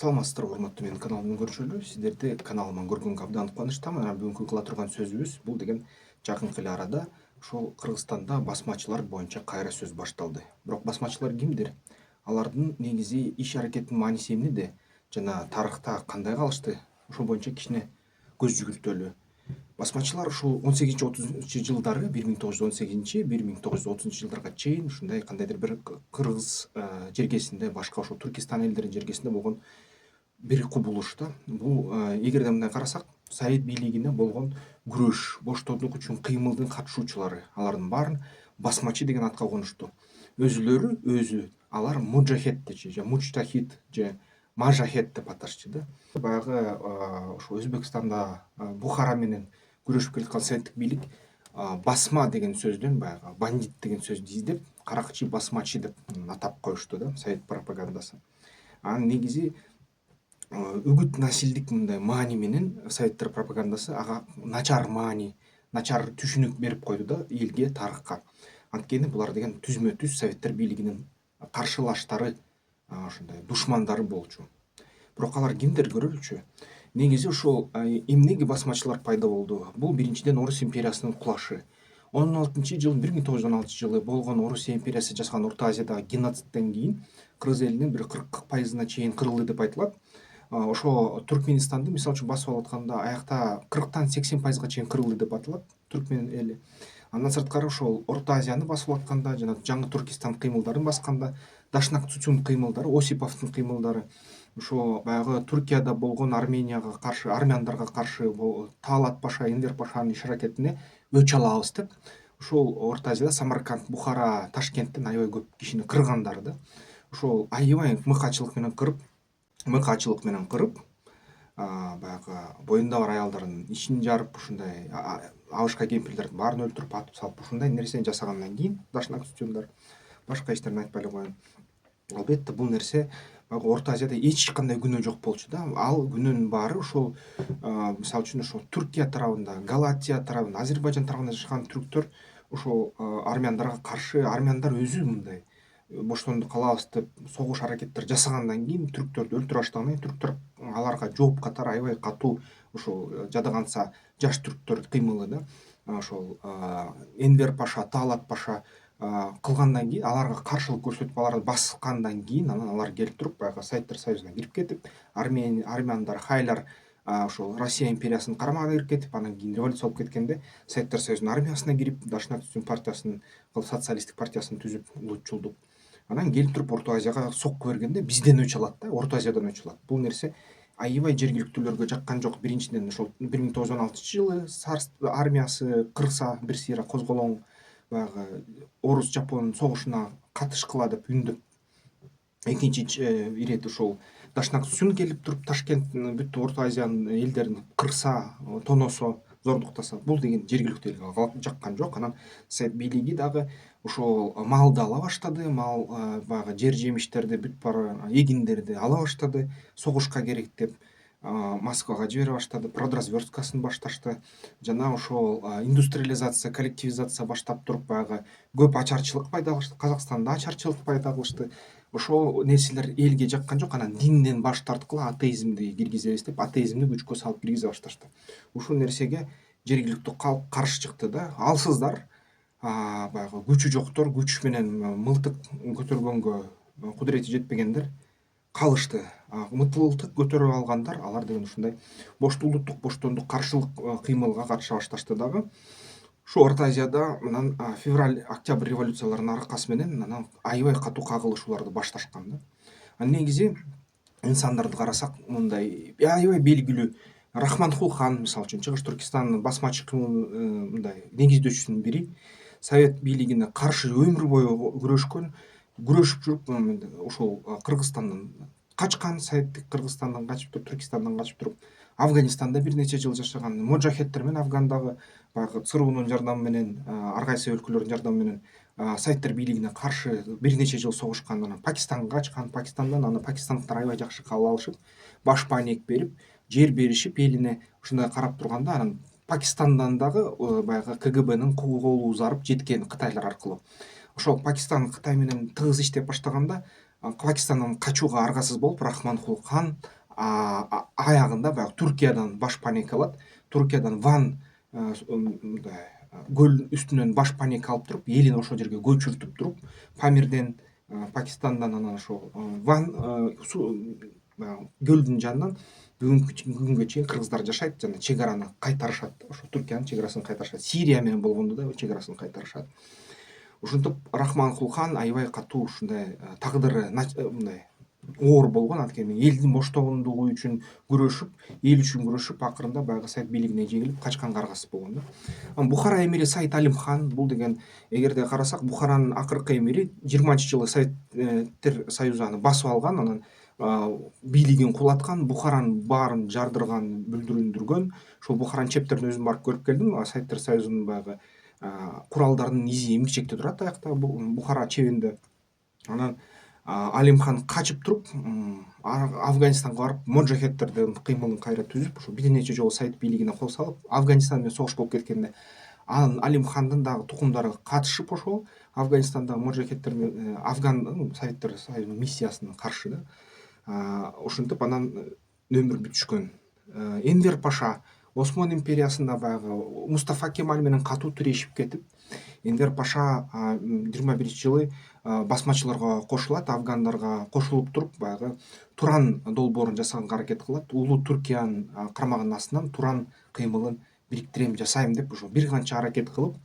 Саламатсыздарбы урматтуу менин каналымдын көрүүчүлөрү, сиздерди каналыман көргөнгө абдан кубанычтамын. Бүгүнкү кыла турган сөзүбүз бул деген жакынкы эле арада ошол Кыргызстанда басмачылар боюнча кайра сөз башталды. Бирок басмачылар кимдир? Алардын негизи иш аракетинин мааниси эмнеде жана тарыхта кандай калышты? Ошол боюнча кичине көз жүгүртөлү. Басмачылар ушул 18-30 жылдары 1918-1930 жылдарга чейин ушундай кандайдыр бир кыргыз жергесинде, башка ошол Түркистан элдеринин жергесинде болгон бир кубулуш да. Бул эгерде мындай карасак, Совет бийлигине болгон күрөш, боштондук үчүн кыймылдын катышуучулары, алардын баарын басмачы деген атка конушту. Өзү алар муджахедчи же мучтахид же мажахед деп аташчу да. Баягы ошо Өзбекстанда Бухара менен күрөшүп келаткан советтик бийлик басма деген сөздөн баягы бандит деген сөздү издеп, каракчы, басмачы деп атап коюшту да совет пропагандасы. Анын негизи үгүт насилдик мындай маани менен советтер пропагандасы ага начар маани, начар түшүнүк берип койду да элге, тарыхка. Анткени булар деген түзмө түз советтер бийлигинин каршылаштары, ошондой душмандары болчу. Бирок алар кимдер көрөлүчү? Негизи ушул эмнеге басмачылар пайда болду? Бул биринчиден Орус империясынын кулашы. 16-жыл 1916 жылы болгон Орус империясы жасаган Орто Азиядагы геноцидтен кийин кыргыз элинин бир 40% чейин кырылды деп айтылат. Ошо Түркменистанды мисалы үчүн басып алып атканда аякта 40-тан 80% чейин кырылды деп аталат түркмен эли. Андан сырткары ошол Орто Азияны басып атканда жана жаңы Түркистан кыймылдарын басканда Дашнак Цучун кыймылдары, Осиповдун кыймылдары, ошо баягы Түркияда болгон Арменияга каршы, армяндарга каршы Таалат Паша, Энвер Пашанын иш аракетине өч алабыз деп ошол Орто Азияда Самарканд, Бухара, Ташкенттен аябай көп кишини кыргандар да. Ошол аябай мыкаачылык менен кырып, баягы боюнда бар аялдардын ичин жарып, ушундай абышка кемпирлердин баарын өлтүрүп, атып салып, ушундай нерсени жасагандан кийин Дашнак Цучундар, башка иштерин айтпай эле коеюн. Албетте бул нерсе Орто Азияда эч кандай күнөө жок болчу да. Ал күнөөнүн баары ошол мисалы үчүн ошол Түркия тарабында, Галатия тарабында, Азербайжан тарабында жашаган түрктөр ошол армяндарга каршы, армяндар өзү мындай боштондук алабыз деп согуш аракеттер жасагандан кийин түрктөрдү өлтүрүп баштагандан кийин түрктөр аларга жооп катары аябай катуу ошол жадыганса жаш түрктөр кыймылы да. Ошол Энвер Паша, Таалат Паша кылгандан кийин, аларга каршылык көрсөтүп, аларды баскандан кийин анан алар келип туруп баягы Советтер Союзуна кирип кетип, армяндар, хайлар ошол Россия империясынын карамагына кирип кетип, анан кийин революция болуп кеткенде Советтер Союзунун армиясына кирип, Дашнак Цучун партиясынын, социалисттик партиясын түзүп, улутчулдук. Анан келип туруп Орто Азияга сокку бергенде бизден өч алат да, Орто Азиядан өч алат. Бул нерсе аябай жергиликтүүлөргө жаккан жок. Биринчиден ошол 1916-жылы Сарс армиясы кырса бир сыйра козголоң баягы орус жапон согушуна катышкыла деп үндөп. Экинчи ирет ошол Дашнак Цучун келип туруп Ташкенттин бүт Орто Азиянын элдерин кырса, тоносо, зордуктаса, бул деген жергиликтүү элге жаккан жок. Анан Совет бийлиги дагы ошол малды ала баштады, мал баягы жер жемиштерди, бүт баар эгиндерди ала баштады, согушка керек деп Москвага жибере баштады, продразверсткасын башташты. Жана ошол индустриализация, коллективизация баштап туруп баягы көп ачарчылык пайда кылышты, Казакстанда ачарчылык пайда кылышты. Ошол нерселер элге жаккан жок. Анан динден баш тарткыла, атеизмди киргизебиз деп, атеизмди күчкө салып киргизе башташты. Ушул нерсеге жергиликтүү калк каршы чыкты да. Алсыздар, баягы күчү жоктор, күч менен мылтык көтөргөнгө кудурети жетпегендер калышты. Мылтык көтөрүп алгандар, алар деген ушундай боштондук каршылык кыймылга катыша башташты дагы. Ушу Орто Азияда анан февраль, октябрь революцияларынын аркасы менен анан аябай катуу кагылышууларды башташкан да. Негизи инсандарды карасак, мындай аябай белгилүү Рахманкул хан, мисалы үчүн, Чыгыш Түркистандын басмачы кыймылынын мындай негиздөөчүсүнүн бири, Совет бийлигине каршы өмүр бою күрөшүп жүрүп, ошол Кыргызстандан качкан, советтик Кыргызстандан качып туруп, Түркистандан качып туруп, Афганистанда бир нече жыл жашаган, муджахеддер менен Афгандагы баягы ЦРУнун жардамы менен, ар кайсы өлкөлөрдүн жардамы менен Советтер бийлигине каршы бир нече жыл согушкан. Анан Пакистанга качкан, Пакистандан аны пакистандыктар аябай жакшы кабыл алышып, баш паанек берип, жер беришип, элине ушундай карап турганда, анан Пакистандан дагы баягы КГБнын колу узарып жеткен Кытайлар аркылуу. Ошол Пакистан Кытай менен тыгыз иштеп баштаганда, Пакистандан качууга аргасыз болуп Рахманкул хан аягында баягы Түркиядан баш паника алат. Түркиядан Ван мындай көлдүн үстүнөн баш паника алып туруп, элин ошол жерге көчүртүп туруп, Памирден, Пакистандан анан ошол Ван баягы көлдүн жанынан бүгүнкү күнгө чейин кыргыздар жашайт жана чек араны кайтарышат. Ошо Түркиянын чек арасын кайтарышат. Сирия менен болгондо да чек арасын кайтарышат. Ошентип Рахманкул хан аябай катуу ушундай тагдыры мындай оор болгон. Анткени элдин боштогондугу үчүн күрөшүп, эл үчүн күрөшүп, акырында баягы Совет бийлигине жегилип качканга аргасыз болгон да. Анан Бухара эмири Сайд Алим хан, бул деген эгерде карасак, Бухаранын акыркы эмири 20-жылы Советтер Союзу аны басып алган, анан бийлигин кулаткан, Бухаранын баарын жардырган, бүлдүрүндүргөн. Ошол Бухаранын чептерин өзүм барып көрүп келдим. Советтер Союзунун баягы куралдарынын изи эмгичекте турат аякта, Бухара чебинде. Анан Алимхан качып туруп Афганистанга барып, моджахедтердин кыймылын кайра түзүп, ошо бир нече жолу Совет бийлигине кол салып, Афганистан менен согуш болуп кеткенде анан Алимхандын дагы тукумдары катышып, ошол Афганистандагы моджахедтер менен Советтер Союзунун миссиясына каршы да. Ошентип анан нөмүр бүтүшкөн. Энвер Паша Осман империясында баягы Мустафа Кемаль менен катуу тирешип кетип, Энвер Паша 21-жылы басмачыларга кошулат, афгандарга кошулуп туруп, баягы Туран долбоорун жасаганга аракет кылат. Улуу Түркиянын кармагынын астынан Туран кыймылын бириктирем, жасайм деп ошо бир канча аракет кылып,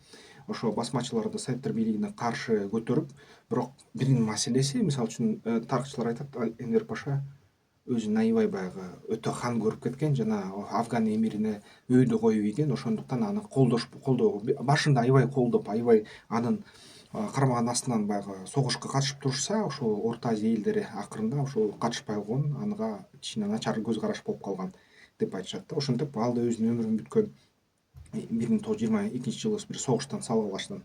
ошо басмачыларды Советтер бийлигине каршы көтөрүп, бирок бир маселеси, мисалы үчүн тарыхчылар айтат, Энвер Паша өзүн аябай баягы өтө хан көрүп кеткен жана Афган эмирине өйдө коюп ийген. Ошондуктан аны колдоо башында аябай колдоп, аябай анын кармагынын астынан баягы согушка катышып турушса, ошол Орто Азия элдери акырында ошол катышпай койгон, анга кичине начар көз караш болуп калган деп айтышат да. Ошентип ал да өзүнүн өмүрүн бүткөн 1922-жылы бир согуштан салып алышынан.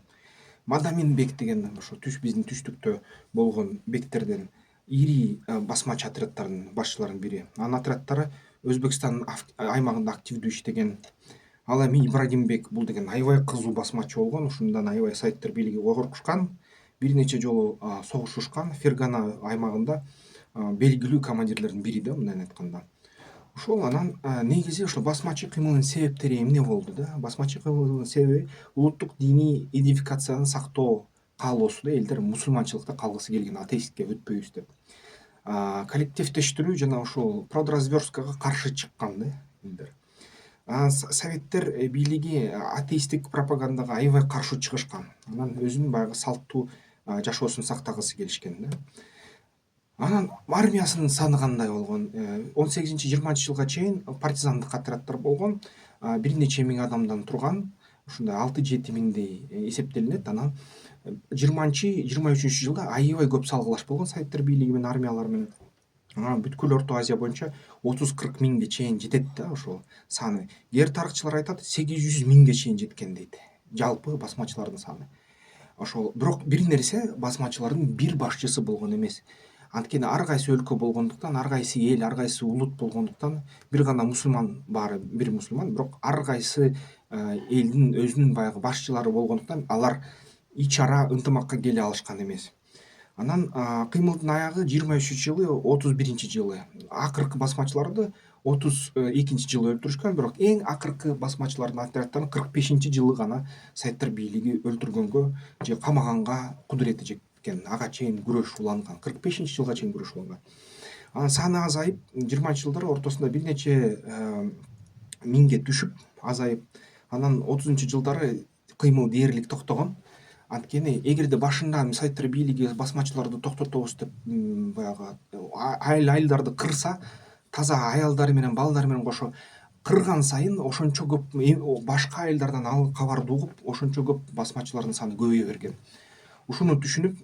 Мадамин бек деген ошо биздин түштүктө болгон бектерден ири басмачы отряддардын башчыларынын бири. Анын отряддары Өзбекстан аймагында активдүү иштеген. Ал эми Ибрагимбек бул деген аябай кызуу басмачы болгон. Ушундан аябай Советтер бийлиги коркушкан. Бир нече жолу согушушкан. Фергана аймагында белгилүү командирлердин бири да, мындан айтканда. Ошол анан негизи ошо басмачы кыймылынын себептери эмне болду да? Басмачы кыймылынын себеби улуттук диний идентификацияны сактоо каалоосу да, элдер мусулманчылыкта калгысы келген, атеистке өтпөйбүз деп. Коллективдештирүү жана ошол продразверсткага каршы чыккан да элдер. Советтер бийлиги атеисттик пропагандага аябай каршы чыгышкан. Анан өзүнүн баягы салттуу жашоосун сактагысы келишкен да. Анан армиясынын саны кандай болгон? 18-20-жылга чейин партизандык отряддар болгон. Бир нече миң адамдан турган, ушундай 6-7 миңдей эсептелинет. Анан 20-23 жылда аябай көп салгылаш болгон Советтер бийлиги менен армиялар менен. Бүткүл Орто Азия боюнча 30-40 миңге чейин жетет да ошол саны. Кээ бир тарыхчылар айтат 800 миңге чейин жеткен дейт. Жалпы басмачылардын саны. Ошол бирок бир нерсе, басмачылардын бир башчысы болгон эмес. Анткени ар кайсы өлкө болгондуктан, ар кайсы эл, ар кайсы улут болгондуктан бир гана мусулман, баары бир мусулман, бирок ар кайсы элдин өзүнүн баягы башчылары болгондуктан алар ич ара ынтымакка келе алышкан эмес. Анан кыймылдын аягы 23-жылы, 31-жылы. Акыркы басмачыларды 32-жылы өлтүрүшкөн, бирок эң акыркы басмачылардын отряддарын 45-жылы гана Советтер бийлиги өлтүргөнгө же камаганга кудурети жеткен. Ага чейин күрөш уланган. 45-жылга чейин күрөш уланган. Анан саны азайып, 20-жылдар ортосунда бир нече миңге түшүп, азайып, анан 30-жылдары кыймыл дээрлик токтогон. Анткени эгерде башында Советтер бийлиги басмачыларды токтотобуз деп баягы айылдарды кырса, таза аялдары менен балдары менен кошо кырган сайын ошончо көп башка айылдардан ал кабарды угуп, ошончо көп басмачылардын саны көбөйө берген. Ушуну түшүнүп,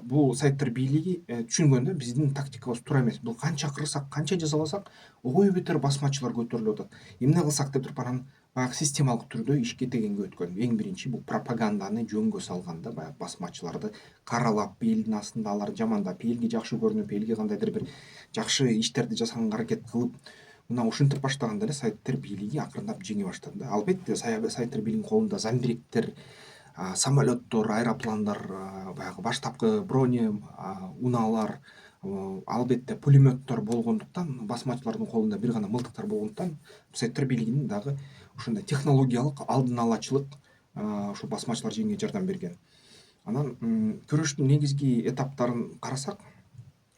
бул Советтер бийлиги түшүнгөн да, биздин тактикабыз туура эмес. Бул канча кырсак, канча жазаласак, ой бетер басмачылар көтөрүлүп атат. Эмне кылсак деп туруп анан баягы системалык түрдө ишке тегенге өткөн. Эң биринчи бул пропаганданы жөнгө салганда, баягы басмачыларды каралап, элдин астында аларды жамандап, элге жакшы көрүнүп, элге кандайдыр бир жакшы иштерди жасаганга аракет кылып, мына ушинтип баштаганда эле Советтер бийлиги акырындап жеңе баштады да. Албетте Советтер бийлигинин колунда замбиректер, самолеттор, аэропландар, баягы баштапкы броне унаалар, албетте пулеметтор болгондуктан, басмачылардын колунда бир гана мылтыктар болгондуктан советтер бийлигинин дагы ушундай технологиялык алдын алачылык ушул басмачылар жеңүүгө жардам берген. Анан күрөштүн негизги этаптарын карасак,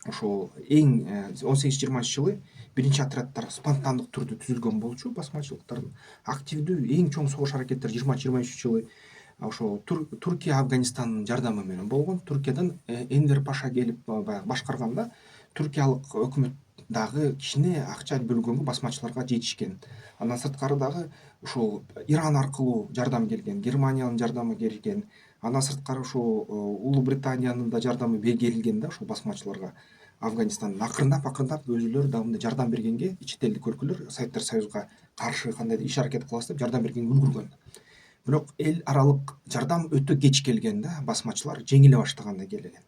ошол эң 18-20 жылы биринчи отряддар спонтандык түрдө түзүлгөн болчу. Басмачылыктардын активдүү эң чоң согуш аракеттери 20-23 жылы ошол Туркия Афганистандын жардамы менен болгон. Туркиядан Энвер Паша келип баягы башкарганда туркиялык өкмөт дагы кичине акча бөлгөнгө басмачыларга жетишкен. Андан сырткары дагы ушул Иран аркылуу жардам келген, Германиянын жардамы келген. Андан сырткары ушул Улуу Британиянын да жардамы келген да ушул басмачыларга. Афганистандын акырындап өзүлөрү дагы мындай жардам бергенге, чет элдик өлкөлөр Советтер Союзга каршы кандайдыр иш аракет кылабыз деп жардам бергенге үлгүргөн. Бирок эл аралык жардам өтө кеч келген да, басмачылар жеңиле баштаганда келген.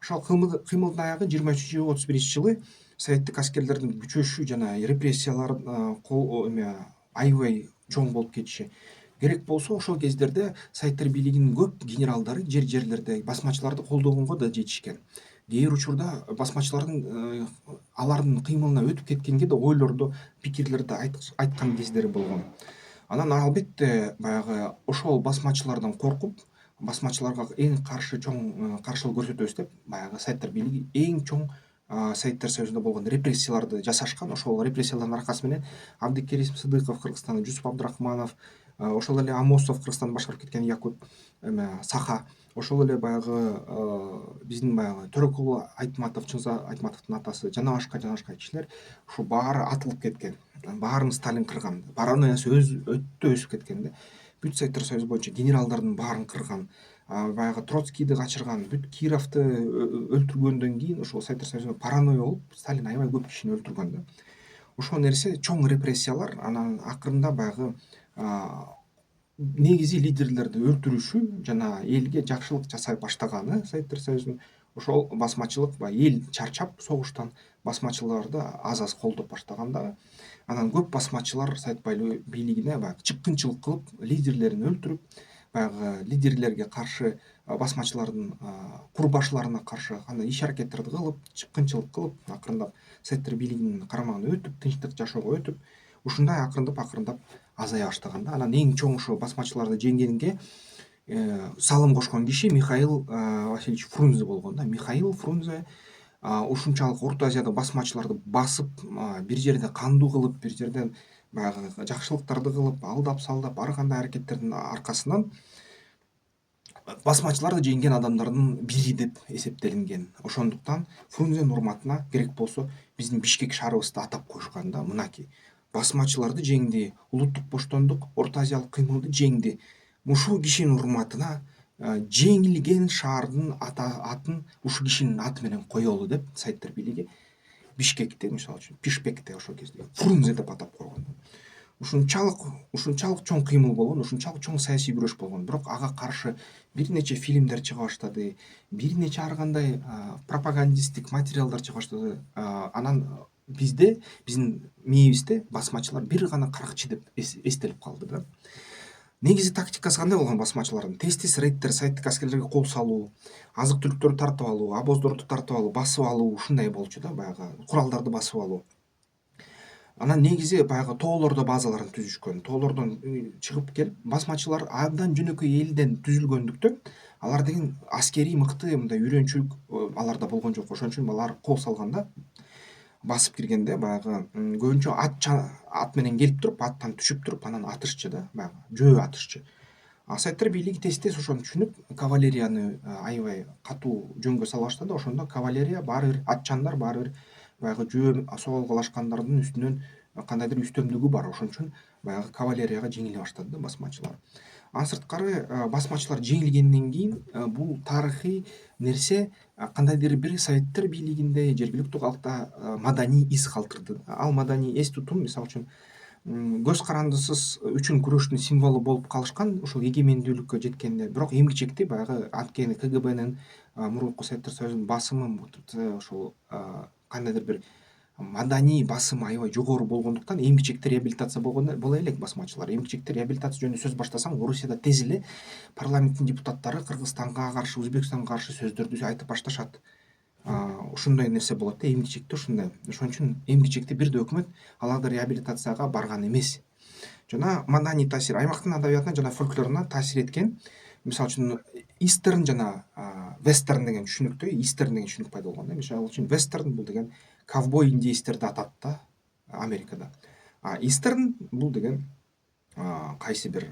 Ошол кыймылдын аягы 23-31 жылы советтик аскерлердин күчөшү жана репрессиялар аябай чоң болуп кетиши керек болсо, ошол кездерде советтер бийлигинин көп генералдары жерлерде басмачыларды колдогонго да жетишкен. Кээ бир учурда басмачылардын алардын кыймылына өтүп кеткенге да ойлорду, пикирлерди айткан кездери болгон. Анан албетте баягы ошол басмачылардан коркуп, басмачыларга эң чоң каршылык көрсөтөбүз деп, баягы советтер бийлиги эң чоң Советтер Союзунда болгон репрессияларды жасашкан. Ошол репрессиялардын аркасы менен Абдикерим Сыдыков Кыргызстанда, Жусуп Абдрахманов, ошол эле Амосов Кыргызстанды башкарып кеткен Якут Саха, ошол эле баягы биздин баягы Төрөкул Айтматов, Чыңза Айтматовдун атасы, жана башка кишилер ушу баары атылып кеткен. Баарын Сталин кырган. Паранойясы өтө өсүп кеткен да. Бүт Советтер Союзу боюнча генералдардын баарын кырган, баягы Троцкийди качырган, бүт Кировду өлтүргөндөн кийин ошол Советтер Союзунда паранойя болуп, Сталин аябай көп кишини өлтүргөн да. Ошол нерсе чоң репрессиялар, анан акырында баягы негизи лидерлерди өлтүрүшү жана элге жакшылык жасай баштаганы Советтер Союзунун, ошол басмачылык баягы эл чарчап согуштан басмачыларды аз колдоп баштаганда, анан көп басмачылар совет бийлигине баягы чыккынчылык кылып, лидерлерин өлтүрүп, баягы лидерлерге каршы, басмачылардын курбашларына каршы кандай иш аракеттерди кылып, чыккынчылык кылып, акырындап советтер бийлигинин карамагына өтүп, тынчтык жашоого өтүп, ушундай акырындап азая баштаган да. Анан эң чоң ошо басмачыларды жеңгенге салым кошкон киши Михаил Васильевич Фрунзе болгон да. Михаил Фрунзе ушунчалык Орто Азияда басмачыларды басып, бир жерде кандуу кылып, бир жерден баягы жакшылыктарды кылып, алдап-салдап ар кандай аракеттердин аркасынан басмачыларды жеңген адамдардын бири деп эсептелинген. Ошондуктан Фрунзенин урматына керек болсо биздин Бишкек шаарыбызды атап коюшкан да. Мынакей басмачыларды жеңди, улуттук боштондук Орто Азиялык кыймылды жеңди. Ушул кишинин урматына жеңилген шаардын атын ушул кишинин аты менен коелу деп Советтер бийлиги Бишкекте, мисалы үчүн Пишпекте ошол кезде Фрунзе деп атап койгон. Ушунчалык чоң кыймыл болгон, ушунчалык чоң саясий күрөш болгон. Бирок ага каршы бир нече фильмдер чыга баштады, бир нече ар кандай пропагандисттик материалдар чыга баштады. Анан биздин мээбизде басмачылар бир гана каракчы деп эстелип калды да. Негизи тактикасы кандай болгон басмачылардын? Тез рейдтер, советтик аскерлерге кол салуу, азык-түлүктөрдү тартып алуу, обоздорду тартып алуу, басып алуу, ушундай болчу да, баягы куралдарды басып алуу. Анан негизи баягы тоолордо базаларын түзүшкөн. Тоолордон чыгып келип, басмачылар абдан жөнөкөй элден түзүлгөндүктөн, алар деген аскерий мыкты мындай үйрөнчүлүк аларда болгон жок. Ошон үчүн алар кол салганда басып киргенде баягы көбүнчө ат менен келип туруп, аттан түшүп туруп, анан атышчы да, баягы жөө атышчы. Советтер бийлиги тез ошону түшүнүп, кавалерияны аябай катуу жөнгө сала баштады. Ошондо кавалерия баары бир атчандар, баары бир баягы жөө соолгалашкандардын үстүнөн кандайдыр үстөмдүгү бар. Ошон үчүн баягы кавалерияга жеңиле баштады да басмачылар. Анын сырткары басмачылар жеңилгенден кийин бул тарыхый нерсе кандайдыр бир советтер бийлигинде, жергиликтүү калкта маданий из калтырды. Ал маданий эс тутум, мисалы үчүн көз карандысыз үчүн күрөштүн символу болуп калышкан ушул эгемендүүлүккө жеткенде. Бирок эмгичекти баягы анткени КГБнын мурунку Советтер Союзунун басымы ошол кандайдыр бир маданий басым аябай жогору болгондуктан эмгичекте реабилитация боло элек басмачылар. Эмгичекте реабилитация жөнүндө сөз баштасаң, Орусияда тез эле парламенттин депутаттары Кыргызстанга каршы, Өзбекстанга каршы сөздөрдү айтып башташат. ушундай нерсе болот да, эмгичекте ушундай. Ошон үчүн эмгичекте бир да өкмөт аларды реабилитацияга барган эмес. Жана маданий таасир, аймактын адабиятына жана фольклоруна таасир эткен. Мисалы үчүн истерн жана вестерн деген түшүнүктө истерн деген түшүнүк пайда болгон да. Мисалы үчүн вестерн бул деген ковбой индейстерди атат да Америкада. Истерн бул деген кайсы бир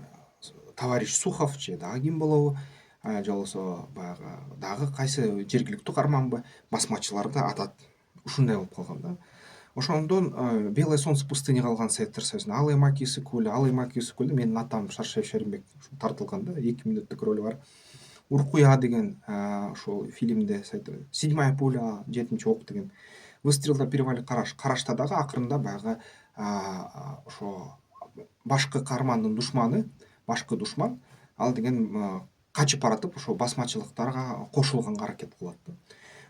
товарищ Сухов же дагы ким болобу, же болбосо баягы дагы кайсы жергиликтүү каарманбы, басмачыларды атат. Ушундай болуп калган да. Ошондон Белое солнце пустыни калган Советтер Союзунда. Алые маки Ысыккөлү, Алые маки Ысыккөлдө менин атам Шаршев Шеримбек тартылган да, 2 мүнөттүк ролу бар. Уркуя деген ошол фильмде седьмая пуля, 7-чи ок деген, выстрел на перевале Карашта дагы акырында баягы ошо башкы каармандын душманы, башкы душман ал деген качып баратып ошо басмачылыктарга кошулганга аракет кылат да.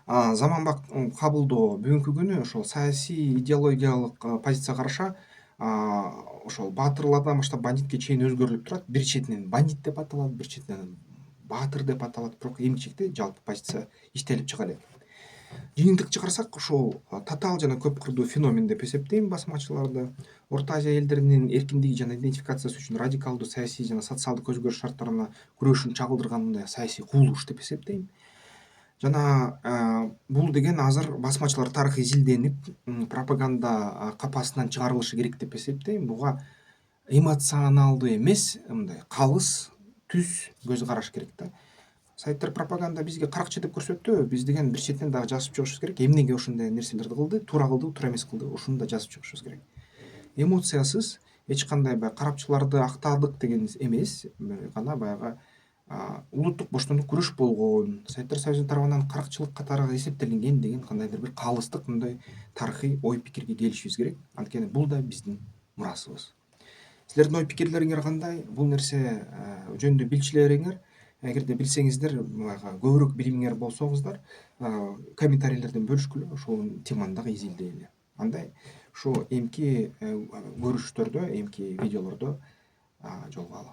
Заманбап кабылдоо бүгүнкү күнү ошол саясий идеологиялык позицияга караша ошол баатырлардан баштап бандитке чейин өзгөрүлүп турат. Бир четинен бандит деп аталат, бир четинен баатыр деп аталат, бирок эмгичекте жалпы позиция иштелип чыга элек. Жыйынтык чыгарсак ошол татаал жана көп кырдуу феномен деп эсептейм басмачыларды. Орто Азия элдеринин эркиндиги жана идентификациясы үчүн радикалдуу саясий жана социалдык өзгөрүш шарттарына күрөшүн чагылдырган мындай саясий кубулуш деп эсептейм. Жана бул деген азыр басмачылар тарыхы изилденип, пропаганда капасынан чыгарылышы керек деп эсептейм. Буга эмоционалдуу эмес, мындай калыс, түз көз караш керек да. Сайттар пропаганда бизге каракчы деп көрсөттү, биз деген бир четинен дагы жазып чыгышыбыз керек. Эмнеге ушундай нерселерди кылды, туура кылды, туура эмес кылды, ушуну да жазып чыгышыбыз керек. Эмоциясыз эч кандай баягы карапчыларды актаадык деген эмес, гана баягы улуттук боштондук күрөш болгон, Советтер Союзу тарабынан каракчылык катары эсептелинген деген кандайдыр бир калыстык мындай тарыхый ой пикирге келишибиз керек. Анткени бул да биздин мурасыбыз. Силердин ой пикирлериңер кандай? Бул нерсе жөнүндө билчилериңер, эгерде билсеңиздер, көбүрөөк билимиңер болсоңуздар, комментарийлерден бөлүшкүлө, ошол теманы дагы изилдейли. Андай ушу эмки көрүштөрдө, эмки видеолордо жолугалы.